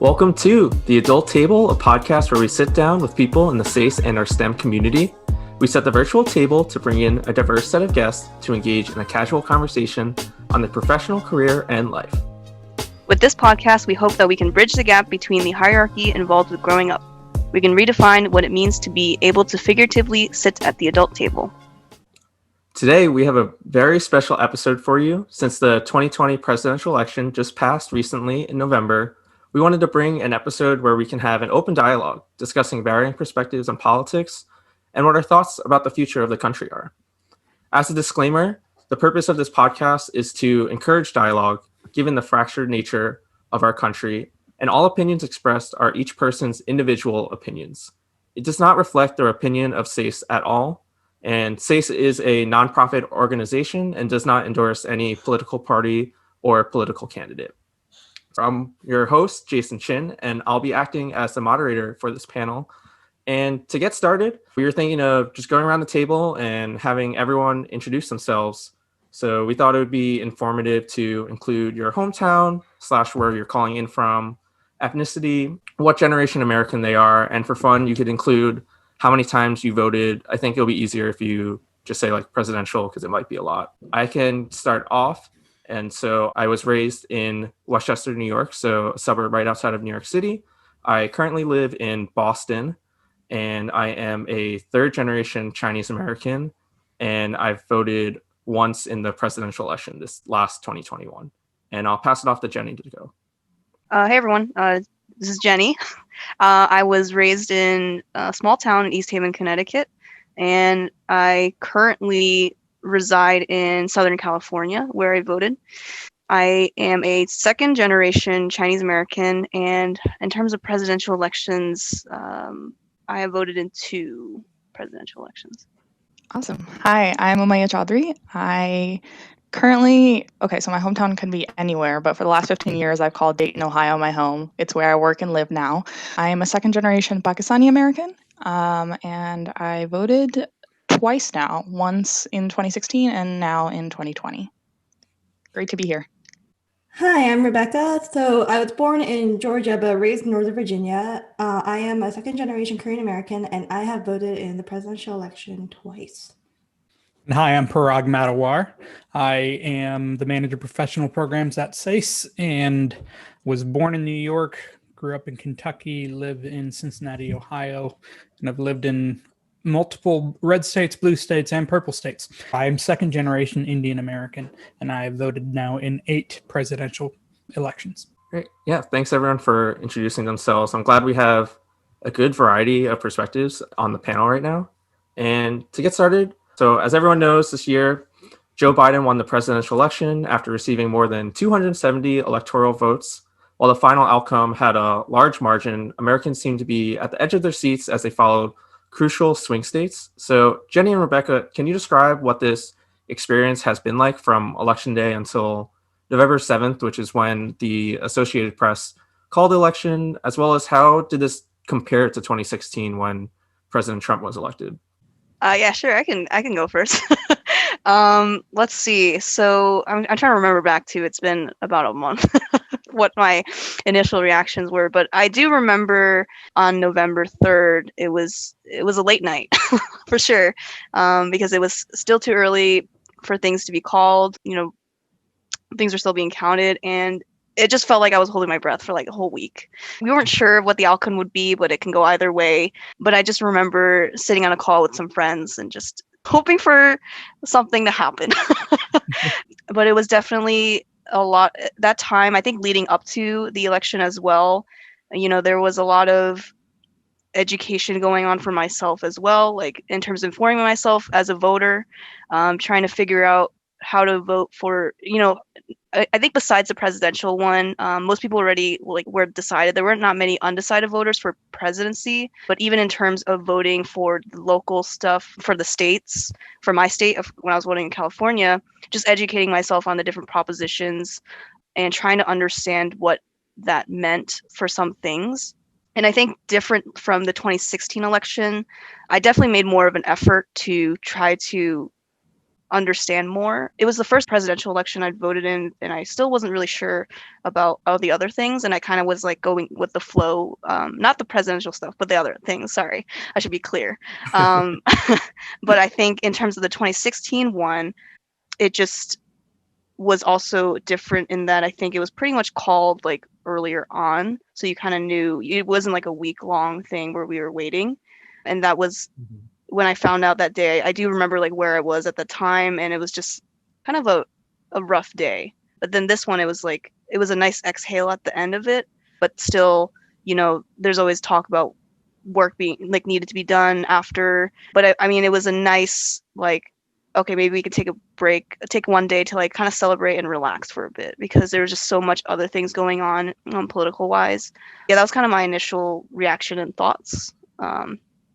Welcome to The Adult Table, a podcast where we sit down with people in the SACE and our STEM community. We set the virtual table to bring in a diverse set of guests to engage in a casual conversation on their professional career and life. With this podcast, we hope that we can bridge the gap between the hierarchy involved with growing up. We can redefine what it means to be able to figuratively sit at the adult table. Today, we have a very special episode for you. Since the 2020 presidential election just passed recently in November, we wanted to bring an episode where we can have an open dialogue discussing varying perspectives on politics and what our thoughts about the future of the country are. As a disclaimer, the purpose of this podcast is to encourage dialogue, given the fractured nature of our country, and all opinions expressed are each person's individual opinions. It does not reflect their opinion of SACE at all, and SACE is a nonprofit organization and does not endorse any political party or political candidate. I'm your host, Jason Chin, and I'll be acting as the moderator for this panel. And to get started, we were thinking of just going around the table and having everyone introduce themselves. So we thought it would be informative to include your hometown / where you're calling in from, ethnicity, what generation American they are, and for fun, you could include how many times you voted. I think it'll be easier if you just say like presidential, because it might be a lot. I can start off. And so I was raised in Westchester, New York, so a suburb right outside of New York City. I currently live in Boston, and I am a third generation Chinese American, and I've voted once in the presidential election this last 2021. And I'll pass it off to Jenny to go. Hey everyone, this is Jenny. I was raised in a small town in East Haven, Connecticut, and I currently reside in Southern California, where I voted. I am a second generation Chinese American, and in terms of presidential elections, I have voted in 2 presidential elections. Awesome. Hi, I'm Umaya Chaudhry. So my hometown can be anywhere, but for the last 15 years, I've called Dayton, Ohio my home. It's where I work and live now. I am a second generation Pakistani American, and I voted twice now, once in 2016 and now in 2020. Great to be here. Hi, I'm Rebecca. So I was born in Georgia, but raised in Northern Virginia. I am a second generation Korean American, and I have voted in the presidential election twice. Hi, I'm Parag Matawar. I am the manager of professional programs at SACE and was born in New York, grew up in Kentucky, live in Cincinnati, Ohio, and I've lived in multiple red states, blue states, and purple states. I'm second generation Indian American, and I have voted now in 8 presidential elections. Great. Yeah, thanks everyone for introducing themselves. I'm glad we have a good variety of perspectives on the panel right now. And to get started, so as everyone knows, this year, Joe Biden won the presidential election after receiving more than 270 electoral votes. While the final outcome had a large margin, Americans seemed to be at the edge of their seats as they followed crucial swing states. So Jenny and Rebecca, can you describe what this experience has been like from Election Day until November 7th, which is when the Associated Press called the election, as well as how did this compare to 2016 when President Trump was elected? Yeah, sure. I can go first. Let's see. So I'm trying to remember back to, it's been about a month, what my initial reactions were. But I do remember on November 3rd, it was a late night for sure, because it was still too early for things to be called. Things were still being counted, and it just felt like I was holding my breath for like a whole week. We weren't sure what the outcome would be, but it can go either way. But I just remember sitting on a call with some friends and just hoping for something to happen. But it was definitely a lot that time, I think leading up to the election as well. There was a lot of education going on for myself as well, like in terms of informing myself as a voter, trying to figure out how to vote for, I think besides the presidential one, most people already were decided. There weren't not many undecided voters for presidency, but even in terms of voting for the local stuff for the states, for my state when I was voting in California, just educating myself on the different propositions and trying to understand what that meant for some things. And I think different from the 2016 election, I definitely made more of an effort to try to understand more. It was the first presidential election I'd voted in, and I still wasn't really sure about all the other things. And I kind of was like going with the flow, not the presidential stuff, but the other things. Sorry, I should be clear. Um, but I think in terms of the 2016 one, it just was also different in that I think it was pretty much called like earlier on. So you kind of knew it wasn't like a week long thing where we were waiting. And that was when I found out that day. I do remember like where I was at the time, and it was just kind of a rough day. But then this one, it was like, it was a nice exhale at the end of it, but still, there's always talk about work being like needed to be done after. But I mean, it was a nice, like, okay, maybe we could take a break, take one day to like kind of celebrate and relax for a bit, because there was just so much other things going on political wise. Yeah, that was kind of my initial reaction and thoughts.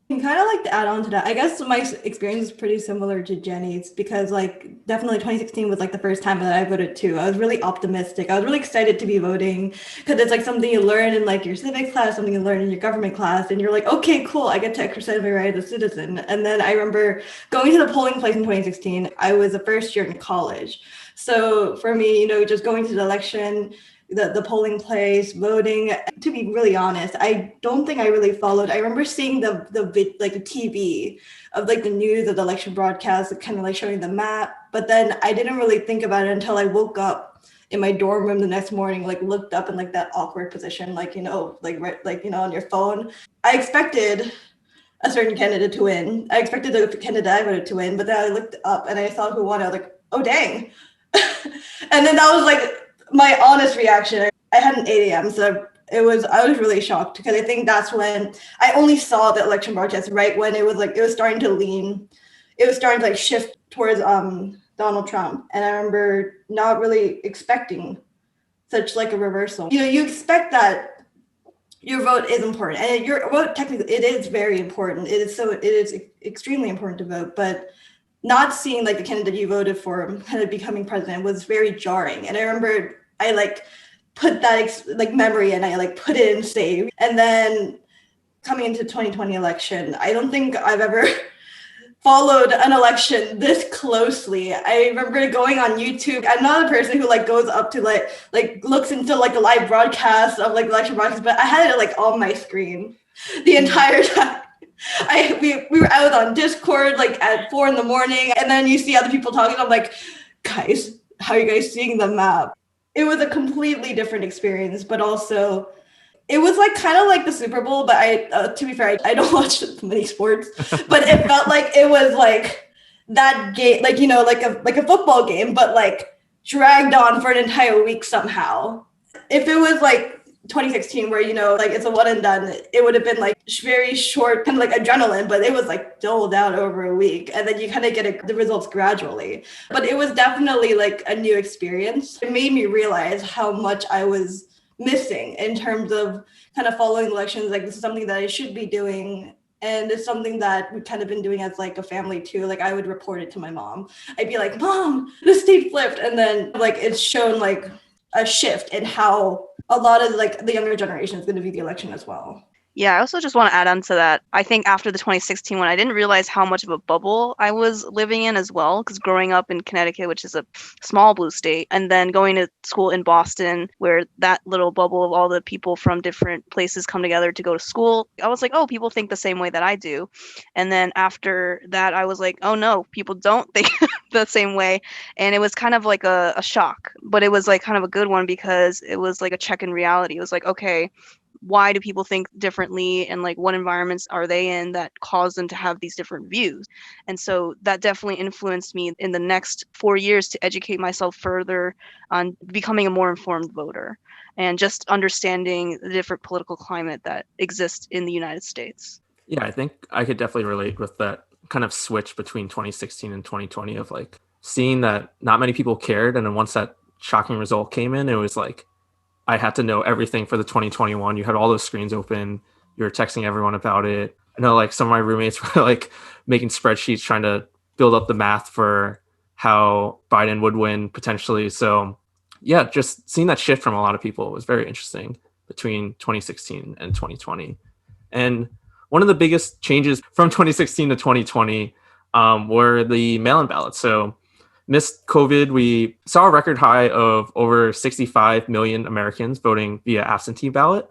And kind of like to add on to that, I guess my experience is pretty similar to Jenny's, because like definitely 2016 was like the first time that I voted too. I was really optimistic. I was really excited to be voting, because it's like something you learn in like your civics class, something you learn in your government class, and you're like, okay, cool, I get to exercise my right as a citizen. And then I remember going to the polling place in 2016. I was a first year in college. So for me, just going to the election, the polling place, voting. To be really honest, I don't think I really followed. I remember seeing the TV of like the news of the election broadcast, kind of like showing the map. But then I didn't really think about it until I woke up in my dorm room the next morning, like looked up in like that awkward position, like, on your phone. I expected a certain candidate to win. I expected the candidate I voted to win, but then I looked up and I saw who won. I was like, oh, dang. And then that was like my honest reaction. I had an 8 a.m. So I was really shocked, because I think that's when I only saw the election broadcast right when it was starting to like shift towards Donald Trump. And I remember not really expecting such like a reversal. You expect that your vote is important, and your vote technically it is very important. It is extremely important to vote, but not seeing like the candidate you voted for kind of becoming president was very jarring. And I remember I like put that like memory and I like put it in save. And then coming into 2020 election, I don't think I've ever followed an election this closely. I remember going on YouTube. I'm not a person who like goes up to like looks into like a live broadcast of like election broadcast, but I had it like on my screen the entire time. We were out on Discord like at 4 a.m, and then you see other people talking. I'm like, guys, how are you guys seeing the map? It was a completely different experience, but also it was like kind of like the Super Bowl. But to be fair, I don't watch many sports, but it felt like it was like that game, like like a football game, but like dragged on for an entire week somehow. If it was like 2016 where like it's a one and done, it would have been like very short, kind of like adrenaline, but it was like doled out over a week, and then you kind of get the results gradually. But it was definitely like a new experience. It made me realize how much I was missing in terms of kind of following elections. Like, this is something that I should be doing, and it's something that we've kind of been doing as like a family too. Like, I would report it to my mom. I'd be like, Mom, the state flipped. And then like it's shown like a shift in how a lot of like the younger generation is going to view the election as well. Yeah, I also just want to add on to that. I think after the 2016 one, I didn't realize how much of a bubble I was living in as well, because growing up in Connecticut, which is a small blue state, and then going to school in Boston, where that little bubble of all the people from different places come together to go to school, I was like, oh, people think the same way that I do. And then after that, I was like, oh no, people don't think the same way. And it was kind of like a shock, but it was like kind of a good one, because it was like a check in reality. It was like, okay, why do people think differently, and like what environments are they in that cause them to have these different views? And so that definitely influenced me in the next 4 years to educate myself further on becoming a more informed voter and just understanding the different political climate that exists in the United States. Yeah, I think I could definitely relate with that kind of switch between 2016 and 2020 of like seeing that not many people cared, and then once that shocking result came in, it was like I had to know everything for the 2021. You had all those screens open. You were texting everyone about it. I know like some of my roommates were like making spreadsheets trying to build up the math for how Biden would win potentially. So yeah, just seeing that shift from a lot of people was very interesting between 2016 and 2020. And one of the biggest changes from 2016 to 2020 were the mail-in ballots. So Missed COVID, we saw a record high of over 65 million Americans voting via absentee ballot.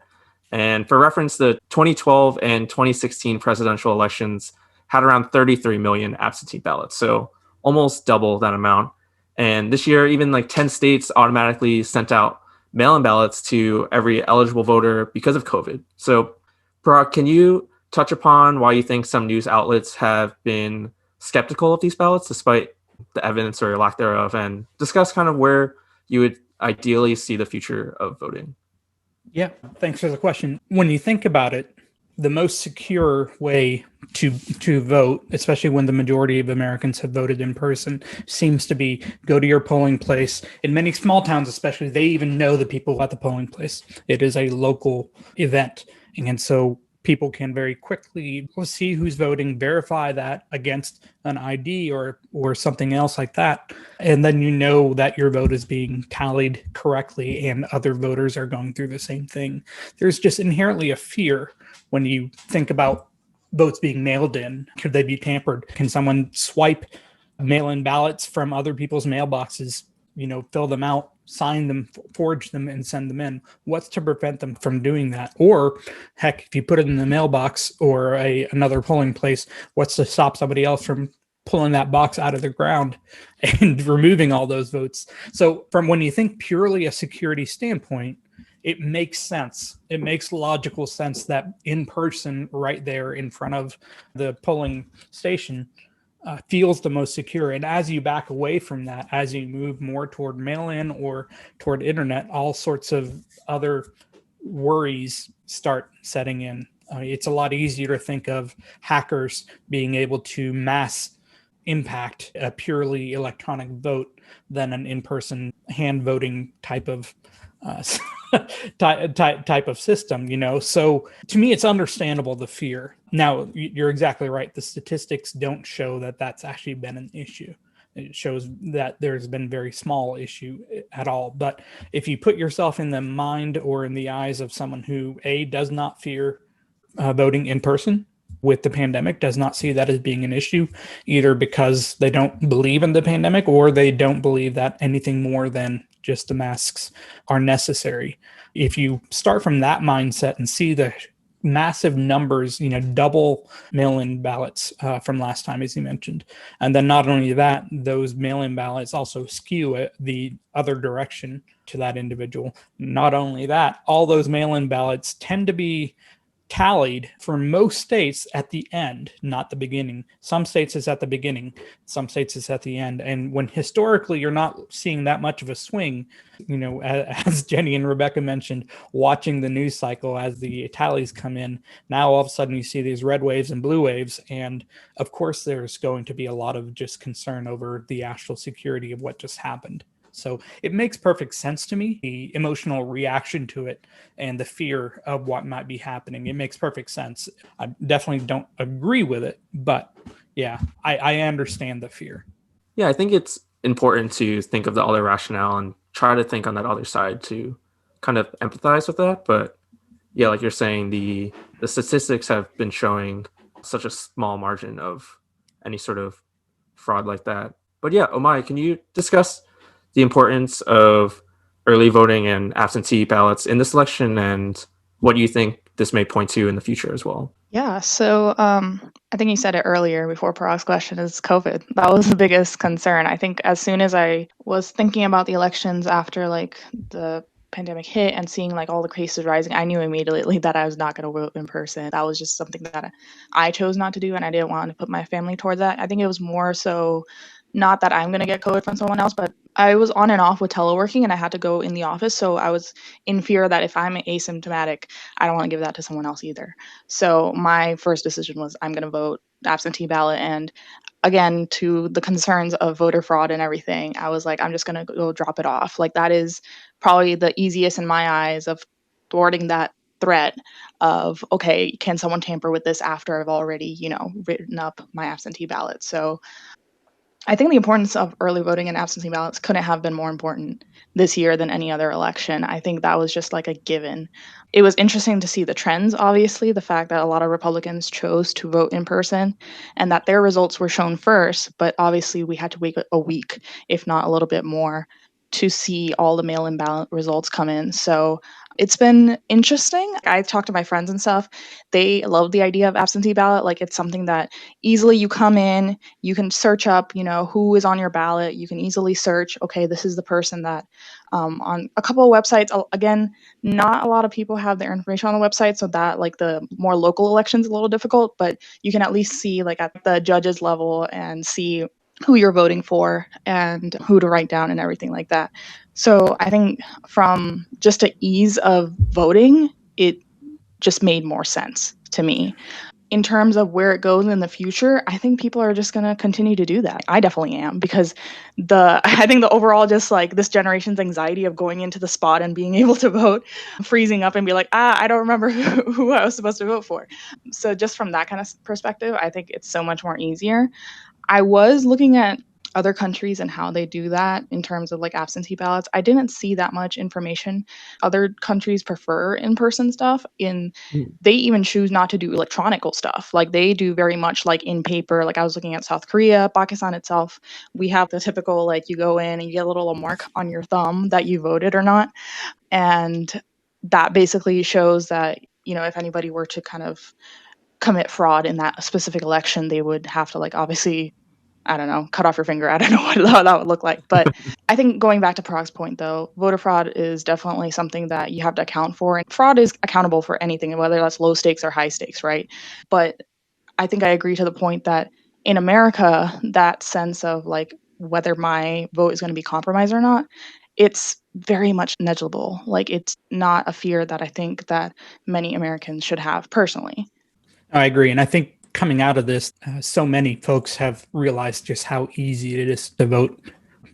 And for reference, the 2012 and 2016 presidential elections had around 33 million absentee ballots, so almost double that amount. And this year, even like 10 states automatically sent out mail-in ballots to every eligible voter because of COVID. So, Parag, can you touch upon why you think some news outlets have been skeptical of these ballots despite the evidence or lack thereof, and discuss kind of where you would ideally see the future of voting? Yeah, thanks for the question. When you think about it, the most secure way to vote, especially when the majority of Americans have voted in person, seems to be go to your polling place. In many small towns, especially, they even know the people at the polling place. It is a local event, and so people can very quickly see who's voting, verify that against an ID or something else like that, and then you know that your vote is being tallied correctly and other voters are going through the same thing. There's just inherently a fear when you think about votes being mailed in. Could they be tampered? Can someone swipe mail-in ballots from other people's mailboxes, fill them out, sign them, forge them, and send them in? What's to prevent them from doing that? Or heck, if you put it in the mailbox or another polling place, what's to stop somebody else from pulling that box out of the ground and removing all those votes? So from when you think purely a security standpoint, it makes sense. It makes logical sense that in person, right there in front of the polling station, feels the most secure. And as you back away from that, as you move more toward mail-in or toward internet, all sorts of other worries start setting in. It's a lot easier to think of hackers being able to mass impact a purely electronic vote than an in-person hand voting type of type of system. So to me, it's understandable, the fear. Now, you're exactly right. The statistics don't show that that's actually been an issue. It shows that there's been very small issue at all. But if you put yourself in the mind or in the eyes of someone who does not fear voting in person with the pandemic, does not see that as being an issue, either because they don't believe in the pandemic or they don't believe that anything more than just the masks are necessary. If you start from that mindset and see the massive numbers, double mail-in ballots from last time, as you mentioned. And then not only that, those mail-in ballots also skew it the other direction to that individual. Not only that, all those mail-in ballots tend to be tallied for most states at the end, not the beginning. Some states it's at the beginning, some states it's at the end. And when historically you're not seeing that much of a swing, as Jenny and Rebecca mentioned, watching the news cycle as the tallies come in, now all of a sudden you see these red waves and blue waves. And of course, there's going to be a lot of just concern over the actual security of what just happened. So it makes perfect sense to me, the emotional reaction to it and the fear of what might be happening. It makes perfect sense. I definitely don't agree with it, but yeah, I understand the fear. Yeah, I think it's important to think of the other rationale and try to think on that other side to kind of empathize with that. But yeah, like you're saying, the statistics have been showing such a small margin of any sort of fraud like that. But yeah, Omai, can you discuss the importance of early voting and absentee ballots in this election and what you think this may point to in the future as well? Yeah, so I think you said it earlier before Parag's question is COVID. That was the biggest concern. I think as soon as I was thinking about the elections after the pandemic hit and seeing all the cases rising, I knew immediately that I was not going to vote in person. That was just something that I chose not to do, and I didn't want to put my family towards that. I think it was more so not that I'm going to get COVID from someone else, but I was on and off with teleworking and I had to go in the office. So I was in fear that if I'm asymptomatic, I don't want to give that to someone else either. So my first decision was I'm going to vote absentee ballot. And again, to the concerns of voter fraud and everything, I was like, I'm just going to go drop it off. That is probably the easiest in my eyes of thwarting that threat of, okay, can someone tamper with this after I've already, written up my absentee ballot? So I think the importance of early voting and absentee ballots couldn't have been more important this year than any other election. I think that was just like a given. It was interesting to see the trends, obviously, the fact that a lot of Republicans chose to vote in person and that their results were shown first, but obviously we had to wait a week, if not a little bit more, to see all the mail-in ballot results come in. So it's been interesting. I talked to my friends and stuff. They love the idea of absentee ballot. Like it's something that easily you come in, you can search up, who is on your ballot. You can easily search, okay, this is the person that on a couple of websites, again, not a lot of people have their information on the website. So that like the more local elections, a little difficult, but you can at least see like at the judges level and see who you're voting for and who to write down and everything like that. So I think from just an ease of voting, it just made more sense to me. In terms of where it goes in the future, I think people are just going to continue to do that. I definitely am because I think the overall just like this generation's anxiety of going into the spot and being able to vote, freezing up and be like, I don't remember who I was supposed to vote for. So just from that kind of perspective, I think it's so much more easier. I was looking at other countries and how they do that in terms of like absentee ballots. I didn't see that much information. Other countries prefer in-person stuff. They even choose not to do electronical stuff. Like they do very much like in paper. Like I was looking at South Korea, Pakistan itself. We have the typical like you go in and you get a little mark on your thumb that you voted or not. And that basically shows that, if anybody were to kind of commit fraud in that specific election, they would have to like obviously, I don't know, cut off your finger. I don't know what that would look like. But I think going back to Parag's point, though, voter fraud is definitely something that you have to account for. And fraud is accountable for anything, whether that's low stakes or high stakes, right? But I think I agree to the point that in America, that sense of like whether my vote is going to be compromised or not, it's very much negligible. Like it's not a fear that I think that many Americans should have personally. I agree. And I think coming out of this, so many folks have realized just how easy it is to vote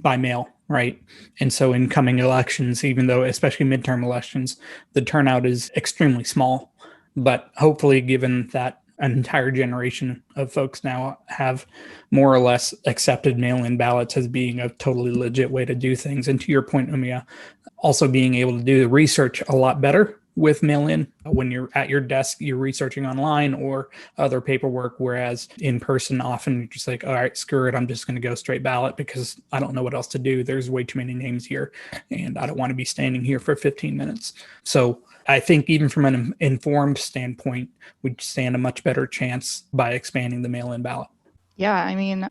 by mail, right? And so in coming elections, even though, especially midterm elections, the turnout is extremely small. But hopefully, given that an entire generation of folks now have more or less accepted mail-in ballots as being a totally legit way to do things. And to your point, Umia, also being able to do the research a lot better with mail-in. When you're at your desk, you're researching online or other paperwork, whereas in person, often you're just like, all right, screw it, I'm just going to go straight ballot because I don't know what else to do. There's way too many names here, and I don't want to be standing here for 15 minutes. So I think even from an informed standpoint, we stand a much better chance by expanding the mail-in ballot. Yeah, I mean,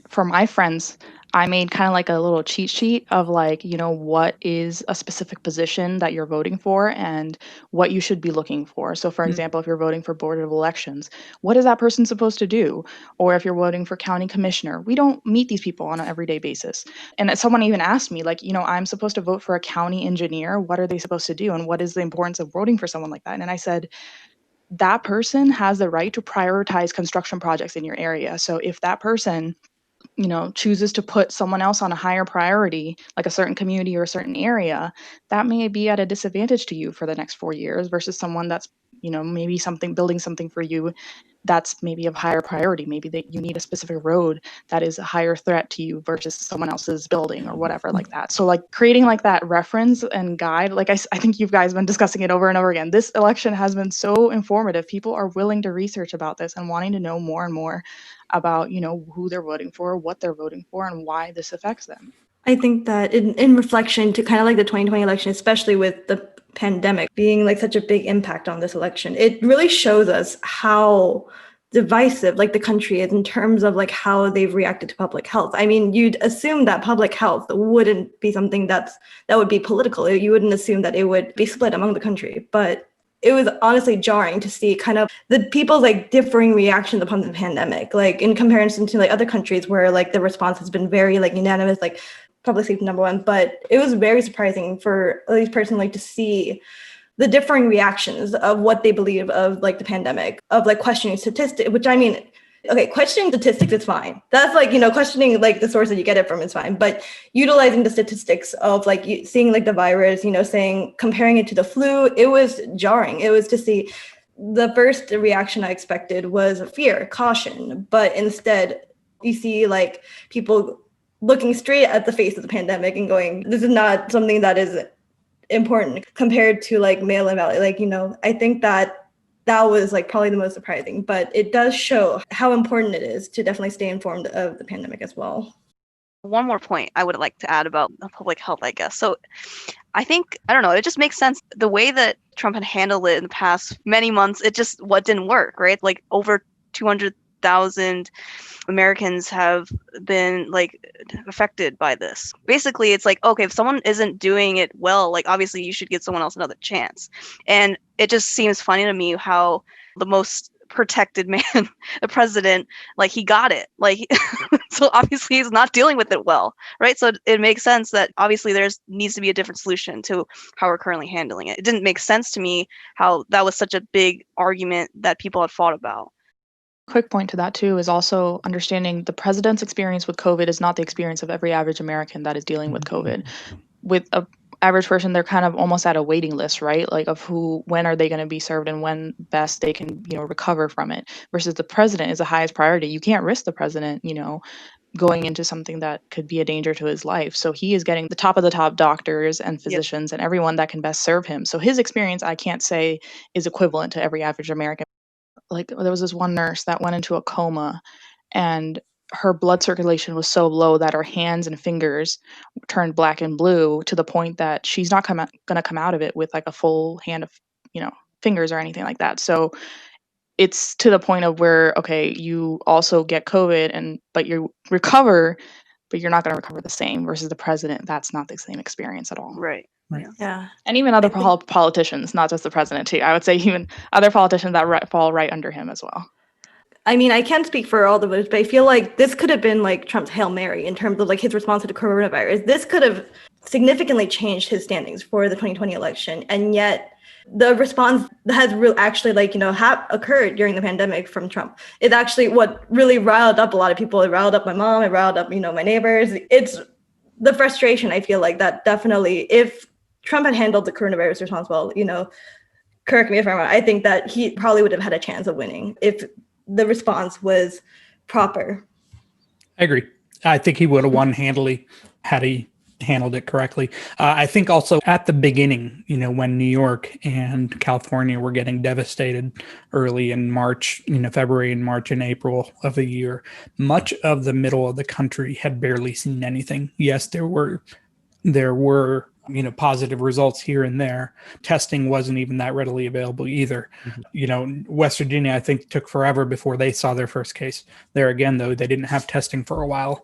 for my friends, I made kind of like a little cheat sheet of like, what is a specific position that you're voting for and what you should be looking for. So, for example, if you're voting for Board of Elections, what is that person supposed to do? Or if you're voting for county commissioner, we don't meet these people on an everyday basis. And someone even asked me, like, I'm supposed to vote for a county engineer. What are they supposed to do? And what is the importance of voting for someone like that? And I said, that person has the right to prioritize construction projects in your area. So if that person, chooses to put someone else on a higher priority, like a certain community or a certain area, that may be at a disadvantage to you for the next 4 years versus someone that's, maybe building something for you that's maybe of higher priority. Maybe that you need a specific road that is a higher threat to you versus someone else's building or whatever like that. So like creating like that reference and guide, like I think you guys have been discussing it over and over again. This election has been so informative. People are willing to research about this and wanting to know more and more about, who they're voting for, what they're voting for, and why this affects them. I think that in reflection to kind of like the 2020 election, especially with the pandemic being like such a big impact on this election, it really shows us how divisive like the country is in terms of like how they've reacted to public health. I mean, you'd assume that public health wouldn't be something that would be political. You wouldn't assume that it would be split among the country, but it was honestly jarring to see kind of the people's like differing reactions upon the pandemic, like in comparison to like other countries where like the response has been very like unanimous, like public safety number one. But it was very surprising for at least personally to see the differing reactions of what they believe of like the pandemic, of like questioning statistics, which I mean, okay, questioning statistics is fine. That's like, questioning like the source that you get it from is fine. But utilizing the statistics of like seeing like the virus, saying, comparing it to the flu, it was jarring. It was to see the first reaction I expected was fear, caution, but instead You see like people looking straight at the face of the pandemic and going, this is not something that is important compared to like mail-in ballot. Like, I think that was like probably the most surprising, but it does show how important it is to definitely stay informed of the pandemic as well. One more point I would like to add about public health, I guess. So I think, I don't know, it just makes sense. The way that Trump had handled it in the past many months, it just what didn't work, right? Like over 200,000 Americans have been like affected by this. Basically, it's like, okay, if someone isn't doing it well, like obviously you should give someone else another chance. And it just seems funny to me how the most protected man, the president, like he got it. Like so obviously he's not dealing with it well, right? So it makes sense that obviously there's needs to be a different solution to how we're currently handling it. It didn't make sense to me how that was such a big argument that people had fought about. Quick point to that too is also understanding the president's experience with COVID is not the experience of every average American that is dealing with COVID. With a average person, they're kind of almost at a waiting list, right? Like of when are they going to be served and when best they can, recover from it. Versus the president is the highest priority. You can't risk the president, going into something that could be a danger to his life. So he is getting the top of the top doctors and physicians and everyone that can best serve him. So his experience, I can't say is equivalent to every average American. Like there was this one nurse that went into a coma and her blood circulation was so low that her hands and fingers turned black and blue to the point that she's not going to come out of it with like a full hand of, fingers or anything like that. So it's to the point of where, okay, you also get COVID but you recover, but you're not going to recover the same versus the president. That's not the same experience at all. Right. Yeah. And even other politicians, not just the president too. I would say even other politicians that fall right under him as well. I mean, I can't speak for all the votes, but I feel like this could have been like Trump's Hail Mary in terms of like his response to the coronavirus. This could have significantly changed his standings for the 2020 election. And yet the response that has actually occurred during the pandemic from Trump is actually what really riled up a lot of people. It riled up my mom. It riled up, my neighbors. It's the frustration. I feel like that definitely, if Trump had handled the coronavirus response well, correct me if I'm wrong, I think that he probably would have had a chance of winning if the response was proper. I agree. I think he would have won handily had he handled it correctly. I think also at the beginning, when New York and California were getting devastated early in March, February and March and April of the year, much of the middle of the country had barely seen anything. Yes, there were positive results here and there. Testing wasn't even that readily available either. West Virginia, I think, took forever before they saw their first case. There again, though, they didn't have testing for a while.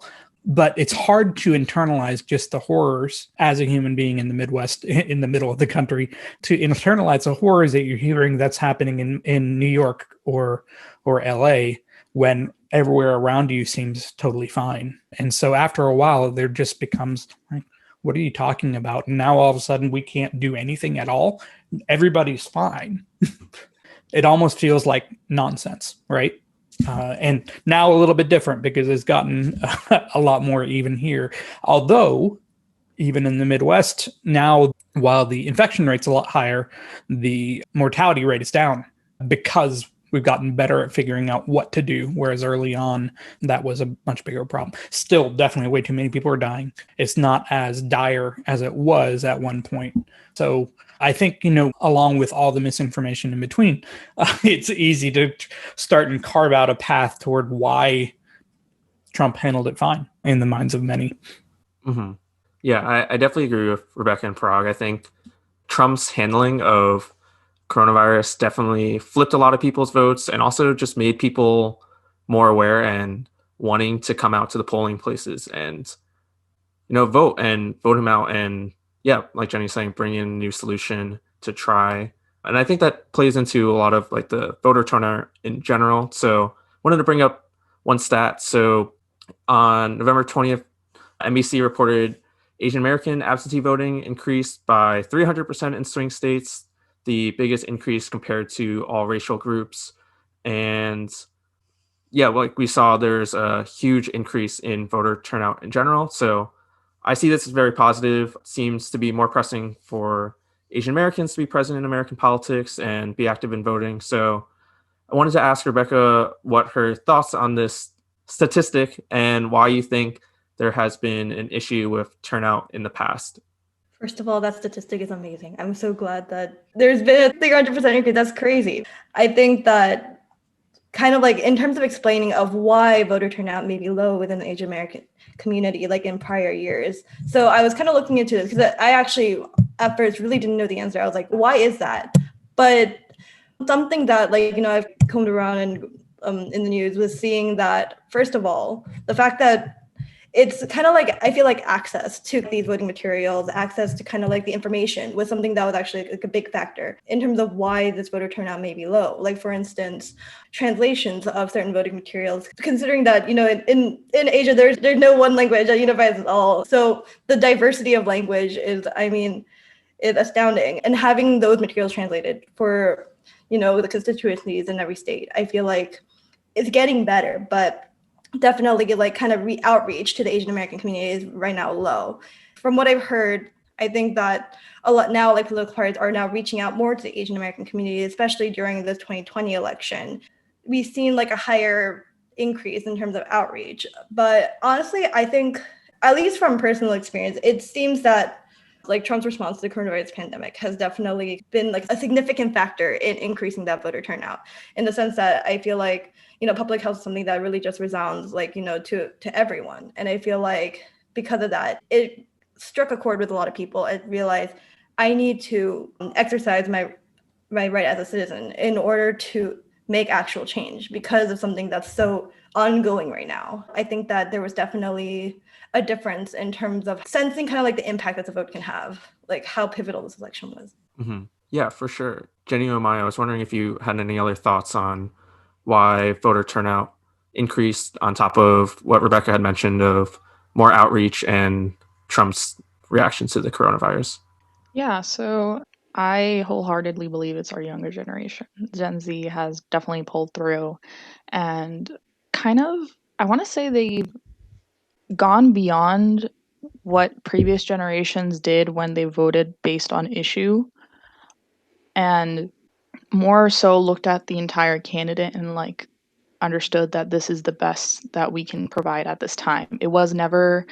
But it's hard to internalize just the horrors as a human being in the Midwest, in the middle of the country, to internalize the horrors that you're hearing that's happening in New York or LA when everywhere around you seems totally fine. And so after a while, there just becomes like, what are you talking about? And now all of a sudden we can't do anything at all. Everybody's fine. It almost feels like nonsense, right? And now a little bit different because it's gotten a lot more even here. Although, even in the Midwest, now, while the infection rate's a lot higher, the mortality rate is down because we've gotten better at figuring out what to do, whereas early on, that was a much bigger problem. Still, definitely way too many people are dying. It's not as dire as it was at one point. So I think, along with all the misinformation in between, it's easy to start and carve out a path toward why Trump handled it fine in the minds of many. Mm-hmm. Yeah, I definitely agree with Rebecca and Parag. I think Trump's handling of coronavirus definitely flipped a lot of people's votes and also just made people more aware and wanting to come out to the polling places and, vote him out. And yeah, like Jenny's saying, bring in a new solution to try. And I think that plays into a lot of like the voter turnout in general. So wanted to bring up one stat. So on November 20th, NBC reported Asian American absentee voting increased by 300% in swing states, the biggest increase compared to all racial groups. And yeah, like we saw, there's a huge increase in voter turnout in general. So I see this as very positive. It seems to be more pressing for Asian Americans to be present in American politics and be active in voting. So I wanted to ask Rebecca what her thoughts on this statistic and why you think there has been an issue with turnout in the past. First of all, that statistic is amazing. I'm so glad that there's been a 300% increase. That's crazy. I think that kind of like in terms of explaining of why voter turnout may be low within the Asian American community, like in prior years. So I was kind of looking into this because I actually at first really didn't know the answer. I was like, why is that? But something that I've combed around and in the news was seeing that, first of all, the fact that it's kind of like, I feel like access to these voting materials, access to kind of like the information was something that was actually like a big factor in terms of why this voter turnout may be low. Like, for instance, translations of certain voting materials, considering that, in Asia, there's no one language that unifies us all. So the diversity of language is astounding. And having those materials translated for, the constituencies in every state, I feel like it's getting better, but definitely like kind of outreach to the Asian American community is right now low. From what I've heard, I think that a lot now, like political parties are now reaching out more to the Asian American community, especially during the 2020 election. We've seen like a higher increase in terms of outreach. But honestly, I think, at least from personal experience, it seems that like Trump's response to the coronavirus pandemic has definitely been like a significant factor in increasing that voter turnout, in the sense that I feel like, public health is something that really just resounds like, to everyone. And I feel like because of that, it struck a chord with a lot of people. I realized I need to exercise my right as a citizen in order to make actual change because of something that's so ongoing right now. I think that there was definitely a difference in terms of sensing kind of like the impact that the vote can have, like how pivotal this election was. Mm-hmm. Yeah, for sure. Jenny Omai, I was wondering if you had any other thoughts on why voter turnout increased on top of what Rebecca had mentioned of more outreach and Trump's reaction to the coronavirus. Yeah, so I wholeheartedly believe it's our younger generation. Gen Z has definitely pulled through and kind of, I want to say they've gone beyond what previous generations did when they voted based on issue and more so looked at the entire candidate and like understood that this is the best that we can provide at this time. It was never,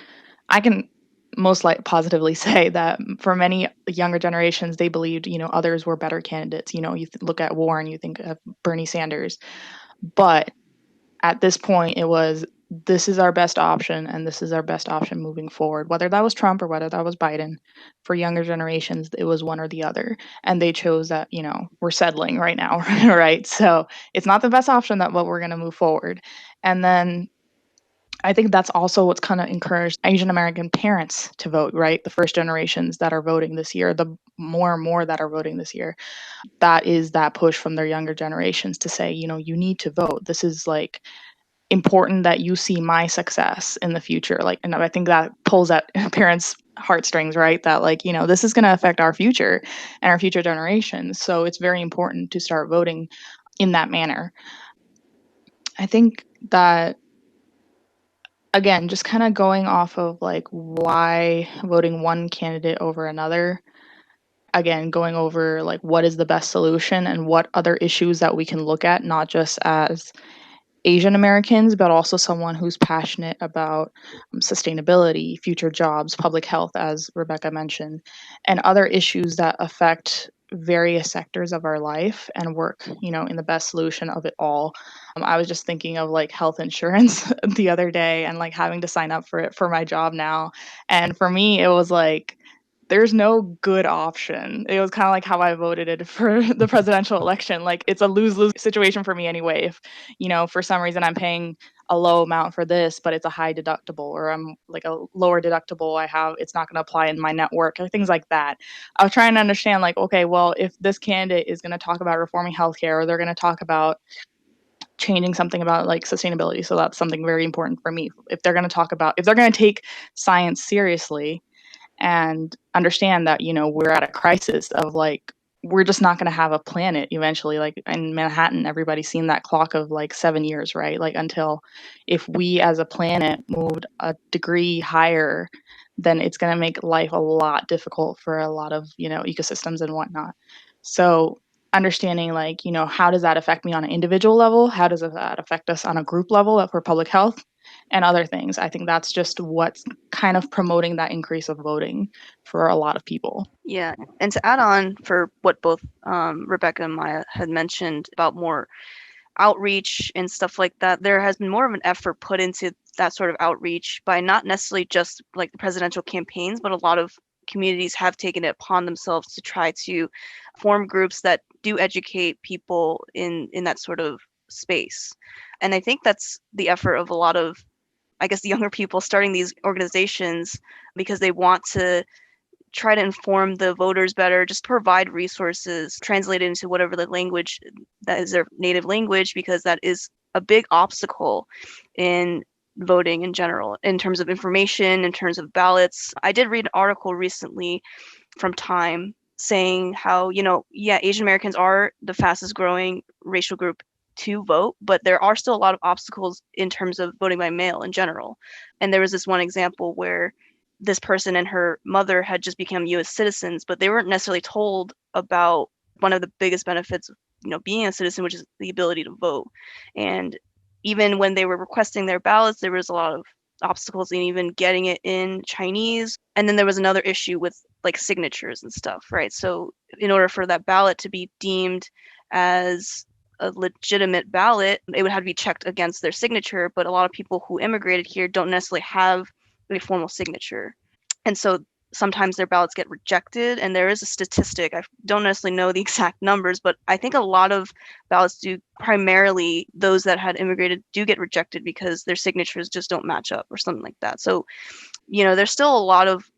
I can most like positively say that for many younger generations, they believed, others were better candidates. You look at Warren, you think of Bernie Sanders. But at this point, it was, this is our best option, and this is our best option moving forward. Whether that was Trump or whether that was Biden, for younger generations, it was one or the other. And they chose that, we're settling right now, right? So it's not the best option that what we're going to move forward. And then I think that's also what's kind of encouraged Asian American parents to vote, right? The first generations that are voting this year, the more and more that are voting this year, that is that push from their younger generations to say, you need to vote. This is like important that you see my success in the future. Like, and I think that pulls at parents' heartstrings, right? That like, this is going to affect our future and our future generations. So it's very important to start voting in that manner. I think that again, just kind of going off of like why voting one candidate over another, again, going over like what is the best solution and what other issues that we can look at, not just as Asian Americans, but also someone who's passionate about sustainability, future jobs, public health, as Rebecca mentioned, and other issues that affect various sectors of our life and work, in the best solution of it all. I was just thinking of like health insurance the other day and like having to sign up for it for my job now. And for me, it was like, there's no good option. It was kind of like how I voted it for the presidential election. Like it's a lose-lose situation for me anyway. If, for some reason I'm paying a low amount for this, but it's a high deductible, or I'm like a lower deductible it's not going to apply in my network or things like that. I was trying to understand like, okay, well, if this candidate is going to talk about reforming healthcare, or they're going to talk about changing something about like sustainability. So that's something very important for me. If they're going to take science seriously, and understand that we're at a crisis of like we're just not going to have a planet eventually. Like in Manhattan, everybody's seen that clock of like 7 years, right? Like until if we as a planet moved a degree higher, then it's going to make life a lot difficult for a lot of ecosystems and whatnot. So understanding like, how does that affect me on an individual level? How does that affect us on a group level for public health and other things? I think that's just what's kind of promoting that increase of voting for a lot of people. Yeah, and to add on for what both Rebecca and Maya had mentioned about more outreach and stuff like that, there has been more of an effort put into that sort of outreach by not necessarily just like the presidential campaigns, but a lot of communities have taken it upon themselves to try to form groups that do educate people in that sort of space. And I think that's the effort of a lot of, I guess, the younger people starting these organizations because they want to try to inform the voters better, just provide resources translated into whatever the language that is their native language, because that is a big obstacle in voting in general, in terms of information, in terms of ballots. I did read an article recently from Time saying how, yeah, Asian Americans are the fastest growing racial group to vote, but there are still a lot of obstacles in terms of voting by mail in general. And there was this one example where this person and her mother had just become US citizens, but they weren't necessarily told about one of the biggest benefits of, being a citizen, which is the ability to vote. And even when they were requesting their ballots, there was a lot of obstacles in even getting it in Chinese. And then there was another issue with like signatures and stuff, right? So in order for that ballot to be deemed as a legitimate ballot, it would have to be checked against their signature. But a lot of people who immigrated here don't necessarily have a formal signature. And so sometimes their ballots get rejected. And there is a statistic, I don't necessarily know the exact numbers, but I think a lot of ballots do, primarily those that had immigrated, do get rejected because their signatures just don't match up or something like that. So, there's still a lot of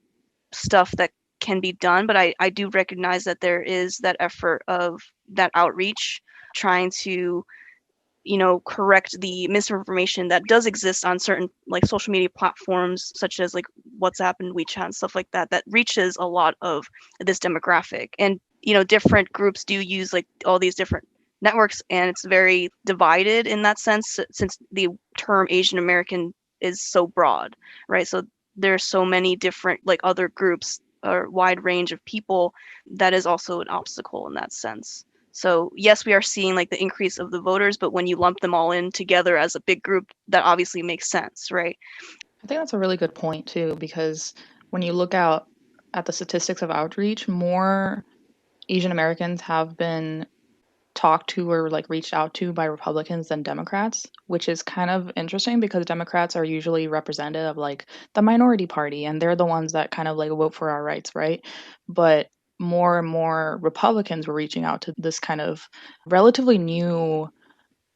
stuff that can be done, but I do recognize that there is that effort of that outreach, trying to correct the misinformation that does exist on certain like social media platforms such as like WhatsApp and WeChat and stuff like that reaches a lot of this demographic. And different groups do use like all these different networks, and it's very divided in that sense, since the term Asian American is so broad, right? So there's so many different like other groups or wide range of people that is also an obstacle in that sense. So yes, we are seeing like the increase of the voters, but when you lump them all in together as a big group, that obviously makes sense, right? I think that's a really good point too, because when you look out at the statistics of outreach, more Asian Americans have been talked to or like reached out to by Republicans than Democrats, which is kind of interesting because Democrats are usually representative of like the minority party, and they're the ones that kind of like vote for our rights, right? But more and more Republicans were reaching out to this kind of relatively new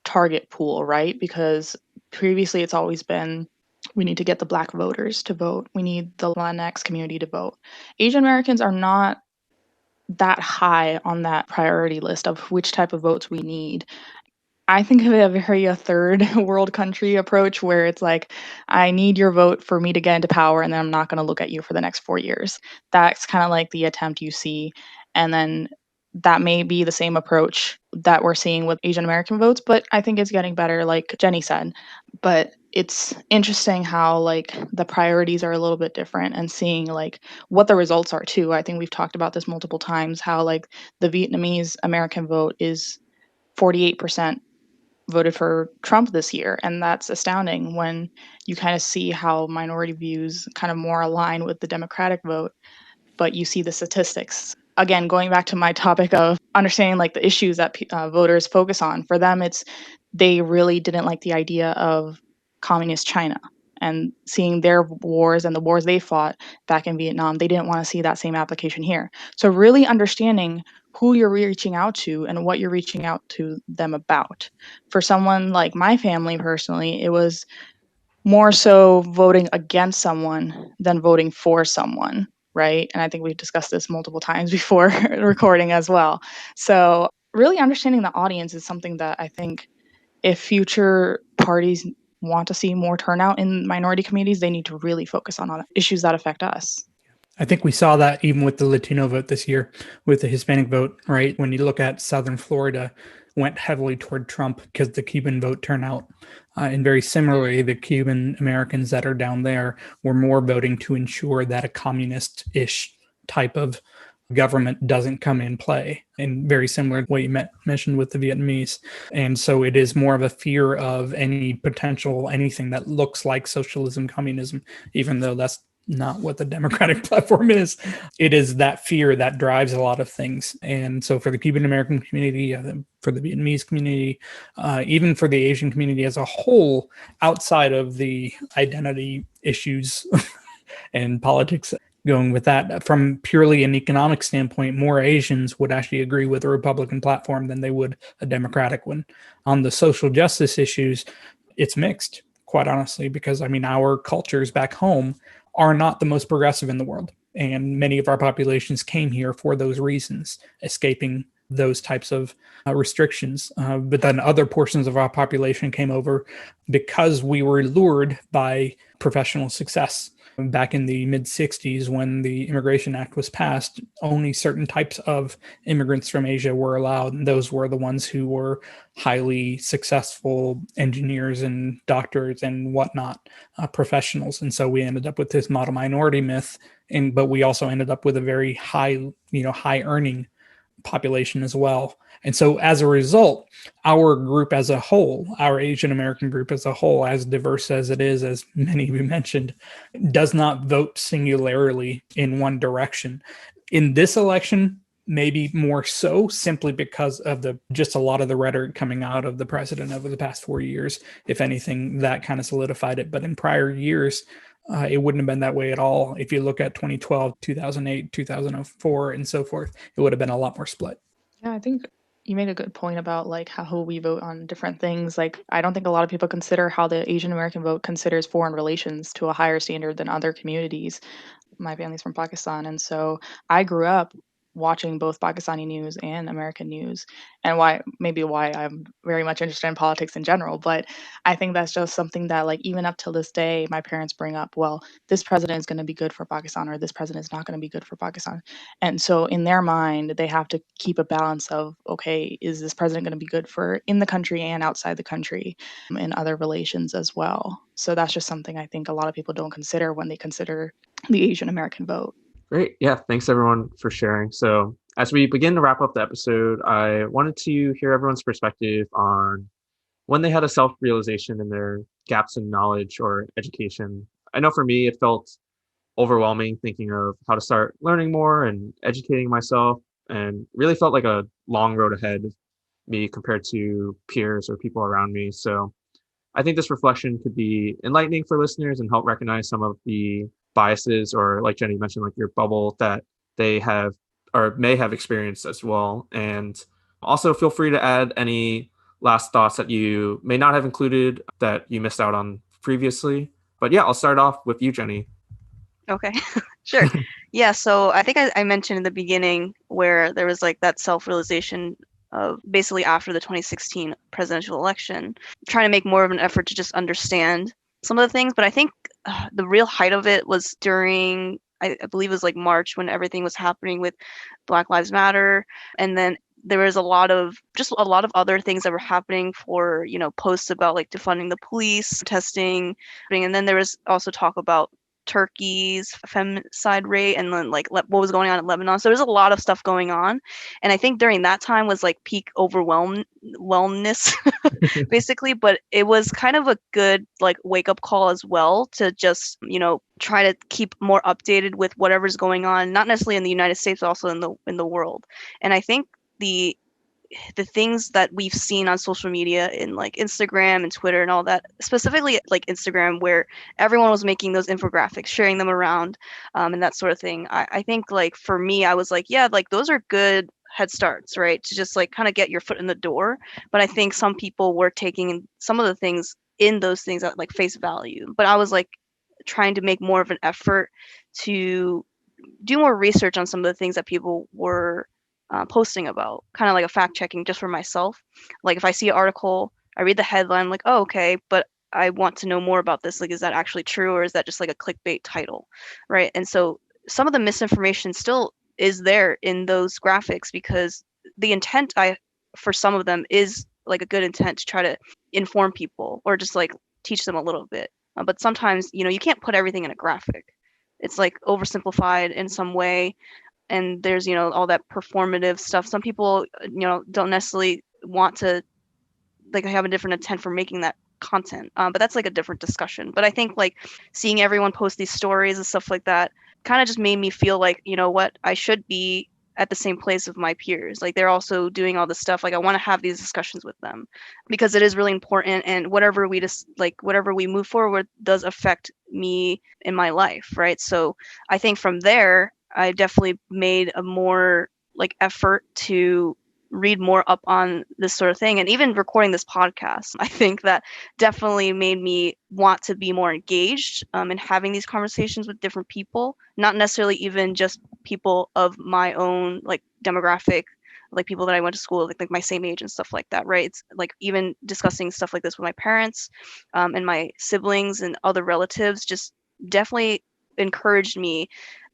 target pool, right? Because previously it's always been we need to get the Black voters to vote, we need the Latinx community to vote. Asian Americans are not that high on that priority list of which type of votes we need. I think of it a very a third world country approach where it's like, I need your vote for me to get into power, and then I'm not going to look at you for the next 4 years. That's kind of like the attempt you see. And then that may be the same approach that we're seeing with Asian American votes, but I think it's getting better, like Jenny said. But it's interesting how like the priorities are a little bit different, and seeing like what the results are too. I think we've talked about this multiple times, how like the Vietnamese American vote is 48% voted for Trump this year. And that's astounding when you kind of see how minority views kind of more align with the Democratic vote, but you see the statistics. Again, going back to my topic of understanding like the issues that voters focus on, for them, it's they really didn't like the idea of communist China and seeing their wars and the wars they fought back in Vietnam. They didn't want to see that same application here. So really understanding who you're reaching out to and what you're reaching out to them about. For someone like my family personally, it was more so voting against someone than voting for someone, right? And I think we've discussed this multiple times before recording as well. So really understanding the audience is something that I think if future parties want to see more turnout in minority communities, they need to really focus on issues that affect us. I think we saw that even with the Latino vote this year, with the Hispanic vote, right? When you look at Southern Florida, went heavily toward Trump because the Cuban vote turnout. And very similarly, the Cuban Americans that are down there were more voting to ensure that a communist-ish type of government doesn't come in play, and very similar to what you mentioned with the Vietnamese. And so it is more of a fear of any potential anything that looks like socialism, communism, even though that's not what the Democratic platform is. It is that fear that drives a lot of things. And so for the Cuban American community, for the Vietnamese community, even for the Asian community as a whole, outside of the identity issues and politics going with that, from purely an economic standpoint, more Asians would actually agree with a Republican platform than they would a Democratic one. On the social justice issues, it's mixed, quite honestly, because I mean, our cultures back home are not the most progressive in the world. And many of our populations came here for those reasons, escaping those types of restrictions. But then other portions of our population came over because we were lured by professional success. Back in the mid 60s, when the Immigration Act was passed, only certain types of immigrants from Asia were allowed. And those were the ones who were highly successful engineers and doctors and whatnot, professionals. And so we ended up with this model minority myth. But we also ended up with a very high, high earning population as well. And so as a result, our group as a whole, our Asian American group as a whole, as diverse as it is, as many of you mentioned, does not vote singularly in one direction. In this election, maybe more so, simply because of just a lot of the rhetoric coming out of the president over the past 4 years. If anything, that kind of solidified it. But in prior years, it wouldn't have been that way at all. If you look at 2012, 2008, 2004, and so forth, it would have been a lot more split. Yeah, I think you made a good point about like how we vote on different things. Like, I don't think a lot of people consider how the Asian American vote considers foreign relations to a higher standard than other communities. My family's from Pakistan, and so I grew up watching both Pakistani news and American news, and why I'm very much interested in politics in general. But I think that's just something that, like, even up till this day, my parents bring up. Well, this president is going to be good for Pakistan, or this president is not going to be good for Pakistan. And so in their mind, they have to keep a balance of, okay, is this president going to be good for in the country and outside the country, in other relations as well. So that's just something I think a lot of people don't consider when they consider the Asian American vote. Great. Yeah. Thanks everyone for sharing. So as we begin to wrap up the episode, I wanted to hear everyone's perspective on when they had a self-realization in their gaps in knowledge or education. I know for me, it felt overwhelming thinking of how to start learning more and educating myself, and really felt like a long road ahead of me compared to peers or people around me. So I think this reflection could be enlightening for listeners and help recognize some of the biases, or like Jenny mentioned, like your bubble that they have or may have experienced as well. And also feel free to add any last thoughts that you may not have included that you missed out on previously. But yeah, I'll start off with you, Jenny. Okay, sure. Yeah, so I think I mentioned in the beginning where there was like that self-realization of basically after the 2016 presidential election, trying to make more of an effort to just understand some of the things. But I think the real height of it was during, I believe it was like March, when everything was happening with Black Lives Matter. And then there was a lot of other things that were happening for, posts about like defunding the police, testing. And then there was also talk about Turkey's femicide rate, and then like what was going on in Lebanon. So there's a lot of stuff going on, and I think during that time was like peak overwhelmness basically. But it was kind of a good like wake up call as well to just try to keep more updated with whatever's going on, not necessarily in the United States, but also in the world. And I think the things that we've seen on social media in like Instagram and Twitter and all that, specifically like Instagram, where everyone was making those infographics, sharing them around, and that sort of thing. I think like for me, I was like, yeah, like those are good head starts, right? To just like kind of get your foot in the door. But I think some people were taking some of the things in those things at like face value. But I was like trying to make more of an effort to do more research on some of the things that people were posting about, kind of like a fact checking just for myself. Like if I see an article, I read the headline, I'm like, oh, okay, but I want to know more about this. Like, is that actually true, or is that just like a clickbait title, right? And so some of the misinformation still is there in those graphics, because the intent for some of them is like a good intent to try to inform people or just like teach them a little bit. But sometimes, you can't put everything in a graphic. It's like oversimplified in some way. and there's, all that performative stuff. Some people, don't necessarily want to, like, have a different intent for making that content. But that's like a different discussion. But I think like seeing everyone post these stories and stuff like that kind of just made me feel like, what, I should be at the same place of my peers. Like, they're also doing all this stuff. Like, I want to have these discussions with them because it is really important. And whatever we move forward does affect me in my life, right? So I think from there, I definitely made a more like effort to read more up on this sort of thing. And even recording this podcast, I think that definitely made me want to be more engaged in having these conversations with different people, not necessarily even just people of my own like demographic, like people that I went to school with, like my same age and stuff like that, right? It's like even discussing stuff like this with my parents and my siblings and other relatives just definitely encouraged me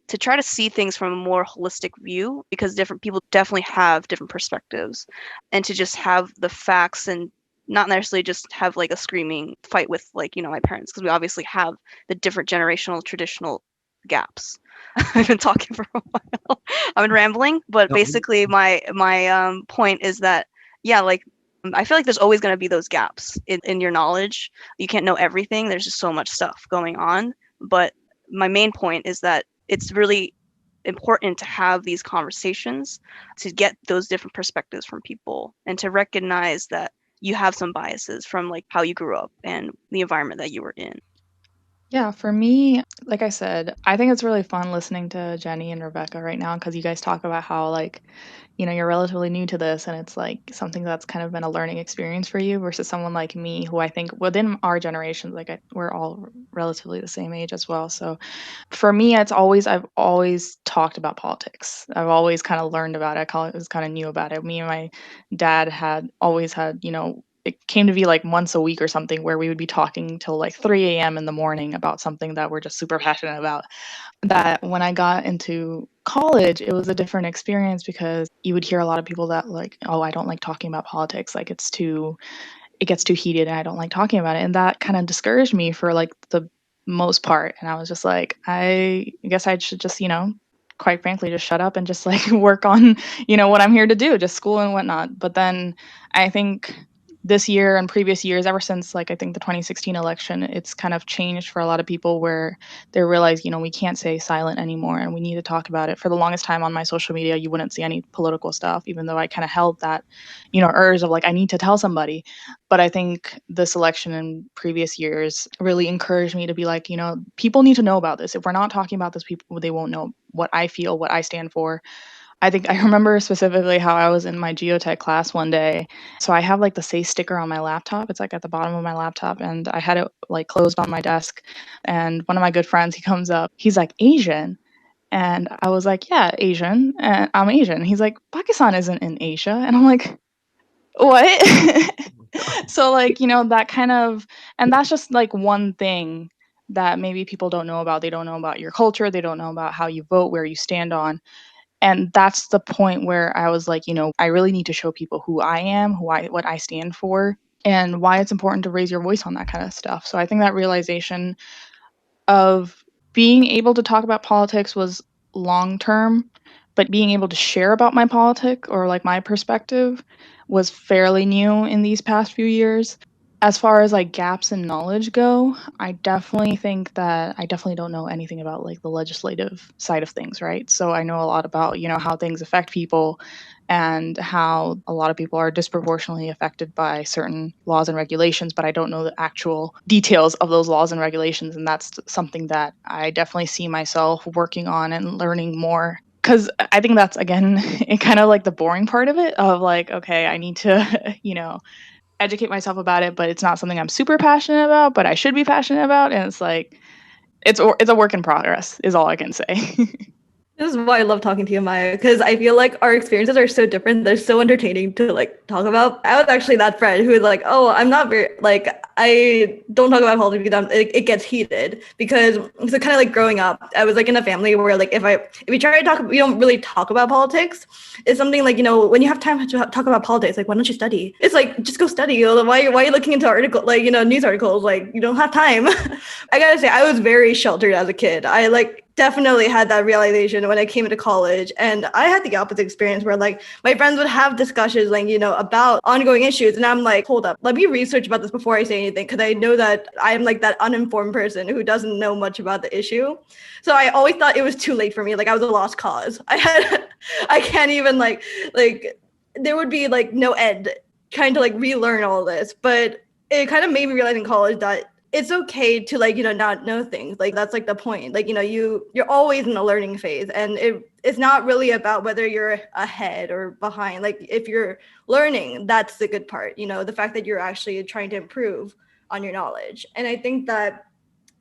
to try to see things from a more holistic view, because different people definitely have different perspectives, and to just have the facts and not necessarily just have like a screaming fight with like, my parents, because we obviously have the different generational traditional gaps. I've been talking for a while. I've been rambling, but No, basically my point is that, yeah, like I feel like there's always going to be those gaps in your knowledge. You can't know everything. There's just so much stuff going on. But my main point is that it's really important to have these conversations, to get those different perspectives from people, and to recognize that you have some biases from like how you grew up and the environment that you were in. Yeah, for me, like I said, I think it's really fun listening to Jenny and Rebecca right now because you guys talk about how, like, you're relatively new to this and it's like something that's kind of been a learning experience for you versus someone like me who I think within our generations, like, we're all relatively the same age as well. So for me, I've always talked about politics. I've always kind of learned about it. I was kind of new about it. Me and my dad had always had, it came to be like once a week or something where we would be talking till like 3 a.m. in the morning about something that we're just super passionate about. That when I got into college, it was a different experience because you would hear a lot of people that like, oh, I don't like talking about politics. Like it gets too heated and I don't like talking about it. And that kind of discouraged me for like the most part. And I was just like, I guess I should just, quite frankly, just shut up and just like work on, what I'm here to do, just school and whatnot. But then I think this year and previous years, ever since like I think the 2016 election, it's kind of changed for a lot of people where they realize, we can't stay silent anymore and we need to talk about it. For the longest time on my social media, you wouldn't see any political stuff, even though I kind of held that, urge of like, I need to tell somebody. But I think this election and previous years really encouraged me to be like, people need to know about this. If we're not talking about this, people, they won't know what I feel, what I stand for. I think I remember specifically how I was in my geotech class one day. So I have like the Say sticker on my laptop. It's like at the bottom of my laptop, and I had it like closed on my desk. And one of my good friends, he comes up, he's like, Asian. And I was like, yeah, Asian. And I'm Asian. He's like, Pakistan isn't in Asia. And I'm like, what? So like, that kind of, and that's just like one thing that maybe people don't know about. They don't know about your culture. They don't know about how you vote, where you stand on. And that's the point where I was like, I really need to show people who I am, what I stand for, and why it's important to raise your voice on that kind of stuff. So I think that realization of being able to talk about politics was long term, but being able to share about my politic or like my perspective was fairly new in these past few years. As far as like gaps in knowledge go, I definitely think that I definitely don't know anything about like the legislative side of things, right? So I know a lot about, how things affect people and how a lot of people are disproportionately affected by certain laws and regulations, but I don't know the actual details of those laws and regulations. And that's something that I definitely see myself working on and learning more. Because I think that's, again, it kind of like the boring part of it of like, okay, I need to, educate myself about it, but it's not something I'm super passionate about, but I should be passionate about. And it's like, it's a work in progress is all I can say. This is why I love talking to you, Maya, because I feel like our experiences are so different. They're so entertaining to like talk about. I was actually that friend who was like, "Oh, I'm not very like I don't talk about politics because it gets heated." Because so kind of like growing up, I was like in a family where like if we try to talk, we don't really talk about politics. It's something like when you have time to talk about politics, like why don't you study? It's like just go study. Why are you looking into article news articles? Like you don't have time. I gotta say, I was very sheltered as a kid. I like definitely had that realization when I came into college. And I had the opposite experience where like my friends would have discussions like, about ongoing issues. And I'm like, hold up, let me research about this before I say anything. Cause I know that I'm like that uninformed person who doesn't know much about the issue. So I always thought it was too late for me. Like I was a lost cause. I can't even like there would be like no end trying to like relearn all this. But it kind of made me realize in college that it's okay to like not know things. Like that's like the point. Like you're always in a learning phase, and it's not really about whether you're ahead or behind. Like if you're learning, that's the good part. The fact that you're actually trying to improve on your knowledge. And I think that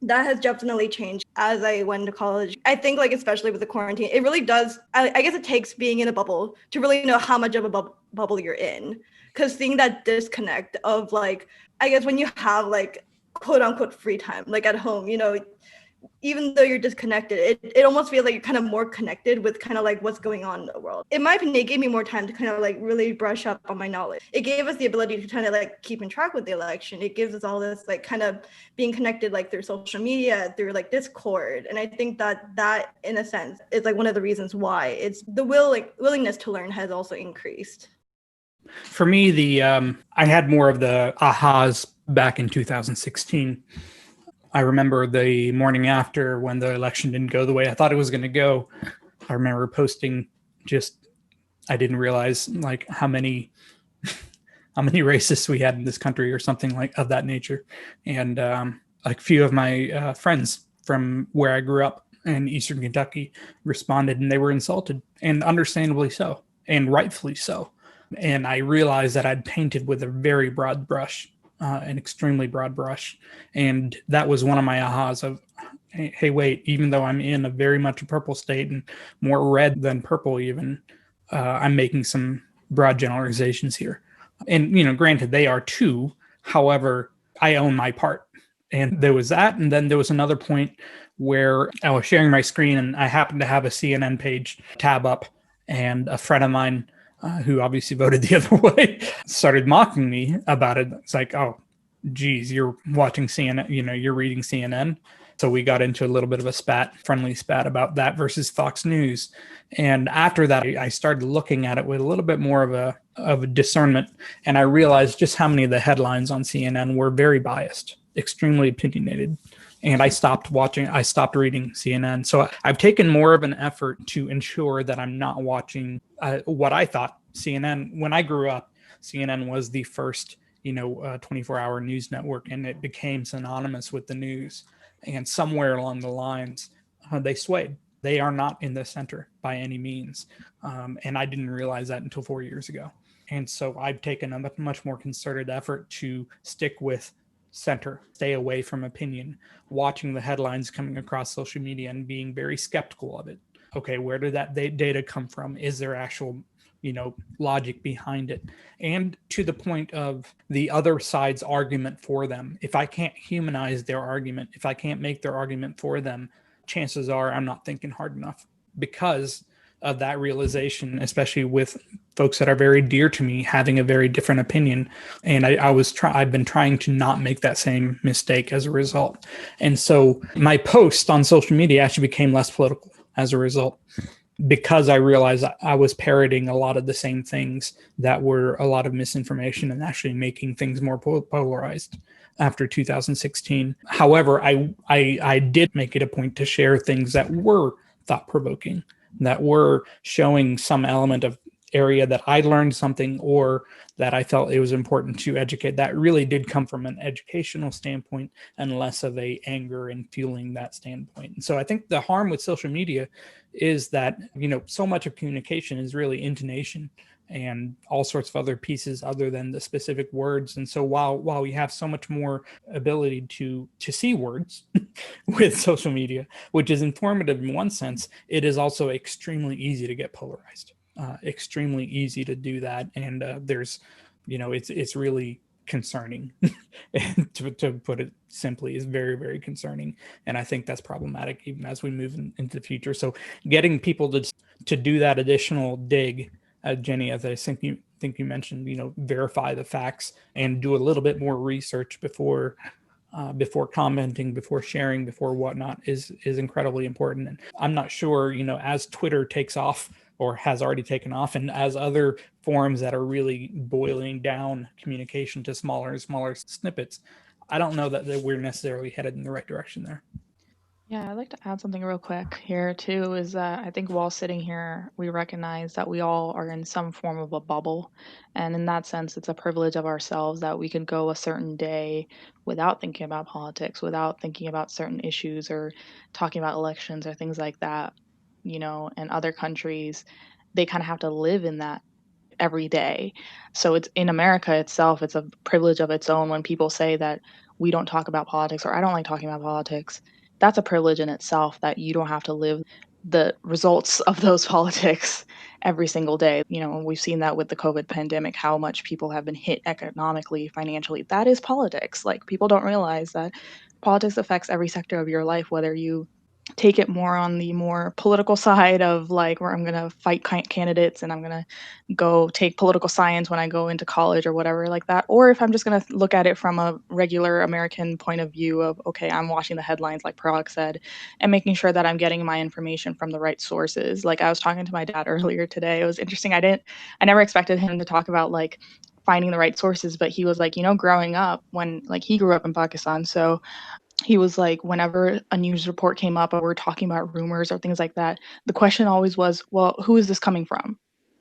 has definitely changed as I went to college. I think like especially with the quarantine, it really does. I guess it takes being in a bubble to really know how much of a bubble you're in, because seeing that disconnect of like, I guess when you have like quote unquote free time, like at home, even though you're disconnected, it almost feels like you're kind of more connected with kind of like what's going on in the world. In my opinion, it gave me more time to kind of like really brush up on my knowledge. It gave us the ability to kind of like keep in track with the election. It gives us all this like kind of being connected like through social media, through like Discord. And I think that in a sense is like one of the reasons why it's the willingness to learn has also increased. For me, I had more of the ahas back in 2016. I remember the morning after when the election didn't go the way I thought it was going to go. I remember posting I didn't realize like how many racists we had in this country or something like of that nature. And like a few of my friends from where I grew up in Eastern Kentucky responded, and they were insulted, and understandably so, and rightfully so. And I realized that I'd painted with a very broad brush, an extremely broad brush. And that was one of my ahas of, hey, wait, even though I'm in a very much a purple state and more red than purple even, I'm making some broad generalizations here. And, granted, they are too. However, I own my part. And there was that. And then there was another point where I was sharing my screen and I happened to have a CNN page tab up, and a friend of mine who obviously voted the other way, started mocking me about it. It's like, oh, geez, you're watching CNN, you're reading CNN. So we got into a little bit of a friendly spat about that versus Fox News. And after that, I started looking at it with a little bit more of a discernment. And I realized just how many of the headlines on CNN were very biased, extremely opinionated. And I stopped reading CNN. So I've taken more of an effort to ensure that I'm not watching what I thought CNN. When I grew up, CNN was the first 24-hour news network, and it became synonymous with the news. And somewhere along the lines, they swayed. They are not in the center by any means. And I didn't realize that until 4 years ago. And so I've taken a much more concerted effort to stick with center, stay away from opinion, watching the headlines coming across social media and being very skeptical of it. Okay, where did that data come from? Is there actual logic behind it? And to the point of the other side's argument for them, if I can't humanize their argument, if I can't make their argument for them, chances are I'm not thinking hard enough, because of that realization, especially with folks that are very dear to me having a very different opinion. And I've been trying to not make that same mistake as a result. And so my post on social media actually became less political as a result, because I realized I was parroting a lot of the same things that were a lot of misinformation and actually making things more polarized after 2016. However, I did make it a point to share things that were thought-provoking, that were showing some element of area that I learned something, or that I felt it was important to educate. That really did come from an educational standpoint and less of a anger and fueling that standpoint. And so I think the harm with social media is that, so much of communication is really intonation and all sorts of other pieces other than the specific words. And so while we have so much more ability to see words with social media, which is informative in one sense, it is also extremely easy to get polarized. Extremely easy to do that, and there's, it's really concerning. to put it simply, is very, very concerning, and I think that's problematic even as we move into the future. So getting people to do that additional dig, Jenny, as I think you mentioned, verify the facts and do a little bit more research before before commenting, before sharing, before whatnot is incredibly important. And I'm not sure, as Twitter takes off or has already taken off, and as other forums that are really boiling down communication to smaller and smaller snippets, I don't know that we're necessarily headed in the right direction there. Yeah, I'd like to add something real quick here too, is that I think while sitting here, we recognize that we all are in some form of a bubble. And in that sense, it's a privilege of ourselves that we can go a certain day without thinking about politics, without thinking about certain issues or talking about elections or things like that. In other countries, they kind of have to live in that every day. So it's in America itself, it's a privilege of its own when people say that we don't talk about politics or I don't like talking about politics. That's a privilege in itself that you don't have to live the results of those politics every single day. We've seen that with the COVID pandemic, how much people have been hit economically, financially. That is politics. Like, people don't realize that politics affects every sector of your life, whether you take it more on the more political side of like where I'm going to fight candidates and I'm going to go take political science when I go into college or whatever like that, or if I'm just going to look at it from a regular American point of view of, okay, I'm watching the headlines like Parag said and making sure that I'm getting my information from the right sources. Like, I was talking to my dad earlier today. It was interesting. I never expected him to talk about like finding the right sources, but he was like, growing up, when like he grew up in Pakistan, so he was like, whenever a news report came up or we're talking about rumors or things like that, the question always was, well, who is this coming from?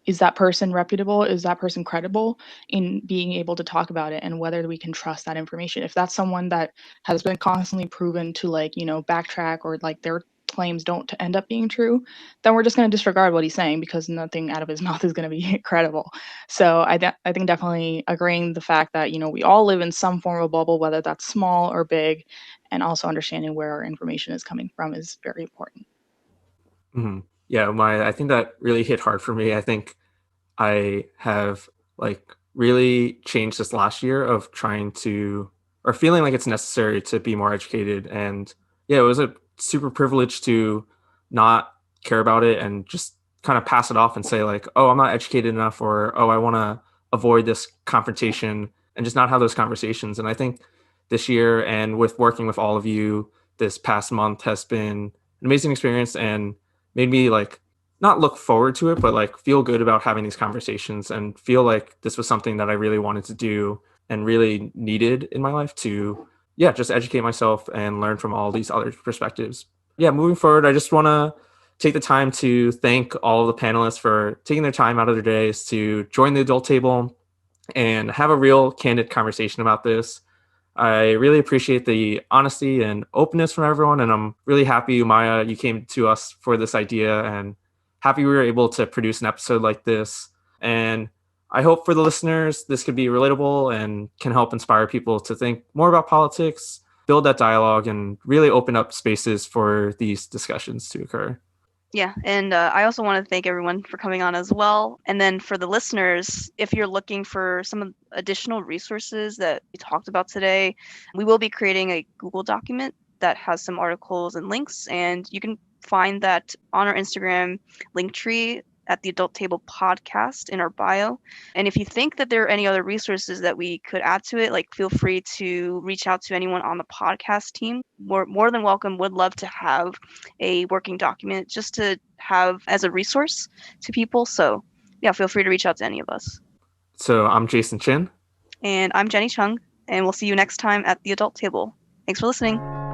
Is that person reputable? Is that person credible in being able to talk about it, and whether we can trust that information? If that's someone that has been constantly proven to like, backtrack, or like their claims don't end up being true, then we're just going to disregard what he's saying because nothing out of his mouth is going to be credible. So I think definitely agreeing the fact that, we all live in some form of bubble, whether that's small or big, and also understanding where our information is coming from is very important. Mm-hmm. Yeah, I think that really hit hard for me. I think I have like really changed this last year of trying to, or feeling like it's necessary to be more educated. And yeah, it was a super privilege to not care about it and just kind of pass it off and say like, oh, I'm not educated enough, or oh, I want to avoid this confrontation, and just not have those conversations. And I think this year, and with working with all of you this past month, has been an amazing experience and made me like not look forward to it, but like feel good about having these conversations and feel like this was something that I really wanted to do and really needed in my life to, yeah, just educate myself and learn from all these other perspectives. Yeah, moving forward, I just want to take the time to thank all of the panelists for taking their time out of their days to join the adult table and have a real candid conversation about this. I really appreciate the honesty and openness from everyone, and I'm really happy, Umaya, you came to us for this idea, and happy we were able to produce an episode like this. And I hope for the listeners, this could be relatable and can help inspire people to think more about politics, build that dialogue, and really open up spaces for these discussions to occur. Yeah, and I also want to thank everyone for coming on as well. And then for the listeners, if you're looking for some additional resources that we talked about today, we will be creating a Google document that has some articles and links, and you can find that on our Instagram link tree at the Adult Table Podcast in our bio. And if you think that there are any other resources that we could add to it, like, feel free to reach out to anyone on the podcast team. We're more than welcome. Would love to have a working document just to have as a resource to people. So yeah, feel free to reach out to any of us. So I'm Jason Chin. And I'm Jenny Chung, and we'll see you next time at the Adult Table. Thanks for listening.